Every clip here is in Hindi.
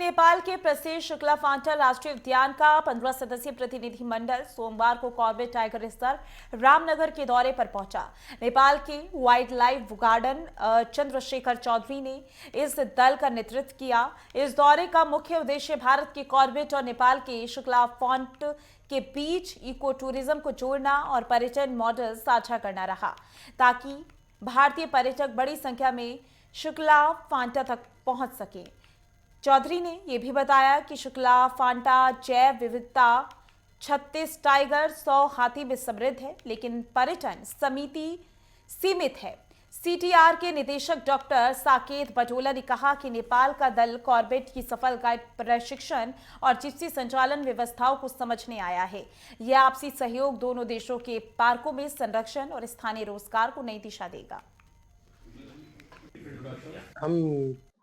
नेपाल के प्रसिद्ध शुक्ला फांटा राष्ट्रीय उद्यान का 15 सदस्यीय प्रतिनिधिमंडल सोमवार को कॉर्बेट टाइगर रिजर्व रामनगर के दौरे पर पहुंचा। नेपाल के wildlife garden Chandrashekhar Chaudhary ने इस दल का नेतृत्व किया। इस दौरे का मुख्य उद्देश्य भारत के कॉर्बेट और नेपाल के शुक्ला फांट के बीच इको टूरिज्म को जोड़ना और पर्यटन मॉडल साझा करना रहा, ताकि भारतीय पर्यटक बड़ी संख्या में शुक्ला फांटा तक पहुंच सके। चौधरी ने यह भी बताया कि शुक्ला फांटा जैव विविधता 36 टाइगर 100 हाथी में समृद्ध है, लेकिन पर्यटन समिति सीमित है। सीटीआर के निदेशक डॉक्टर साकेत बटोला ने कहा कि नेपाल का दल कॉर्बेट की सफल गाइड प्रशिक्षण और जिप्सी संचालन व्यवस्थाओं को समझने आया है। यह आपसी सहयोग दोनों देशों के पार्कों में संरक्षण और स्थानीय रोजगार को नई दिशा देगा। हम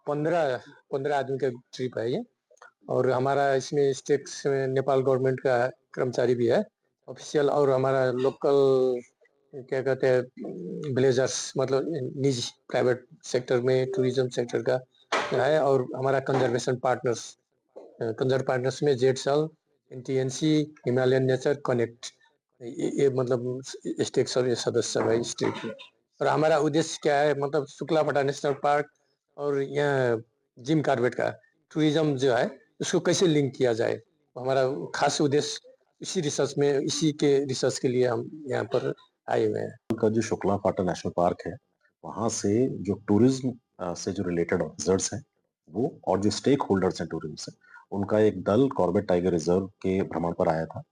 15 आदमी का ट्रिप है ये, और हमारा इसमें स्टेट में नेपाल गवर्नमेंट का कर्मचारी भी है ऑफिशियल, और हमारा लोकल क्या कहते हैं विलेजर्स, मतलब निजी प्राइवेट सेक्टर में टूरिज्म सेक्टर का है, और हमारा कंजर्व पार्टनर्स में जेडसल, एनटीएनसी, हिमालयन नेचर कनेक्ट, ये मतलब स्टेक्स और ये सदस्य है इस ट्रिप में। और हमारा उद्देश्य क्या है, मतलब शुक्ला फांटा नेशनल पार्क और यहाँ जिम कॉर्बेट का टूरिज्म जो है उसको कैसे लिंक किया जाए, हमारा खास उद्देश्य इसी के रिसर्च के लिए हम यहाँ पर आए हुए हैं। का जो शुक्ला फाटा नेशनल पार्क है, वहाँ से जो टूरिज्म से जो रिलेटेड ऑफिसर्स हैं वो, और जो स्टेक होल्डर्स हैं टूरिज्म से, उनका एक दल कॉर्बेट टाइगर रिजर्व के भ्रमण पर आया था।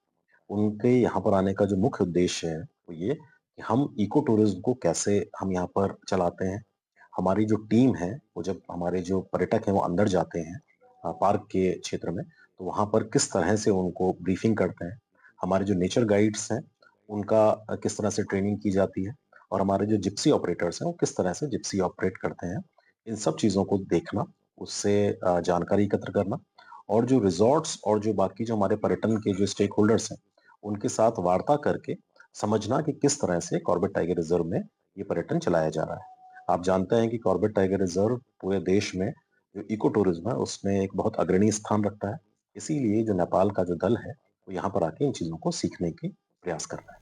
उनके यहाँ पर आने का जो मुख्य उद्देश्य है वो ये कि हम इको टूरिज्म को कैसे हम यहाँ पर चलाते हैं। हमारी जो टीम है वो, जब हमारे जो पर्यटक हैं वो अंदर जाते हैं पार्क के क्षेत्र में, तो वहाँ पर किस तरह से उनको ब्रीफिंग करते हैं। हमारे जो नेचर गाइड्स हैं उनका किस तरह से ट्रेनिंग की जाती है, और हमारे जो जिप्सी ऑपरेटर्स हैं वो किस तरह से जिप्सी ऑपरेट करते हैं। इन सब चीज़ों को देखना, उससे जानकारी एकत्र करना, और जो रिज़ॉर्ट्स और जो बाकी जो हमारे पर्यटन के जो स्टेक होल्डर्स हैं, उनके साथ वार्ता करके समझना कि किस तरह से कॉर्बेट टाइगर रिज़र्व में ये पर्यटन चलाया जा रहा है। आप जानते हैं कि कॉर्बेट टाइगर रिज़र्व पूरे देश में जो इको टूरिज्म है उसमें एक बहुत अग्रणी स्थान रखता है। इसीलिए जो नेपाल का जो दल है वो यहाँ पर आके इन चीज़ों को सीखने की प्रयास कर रहा है।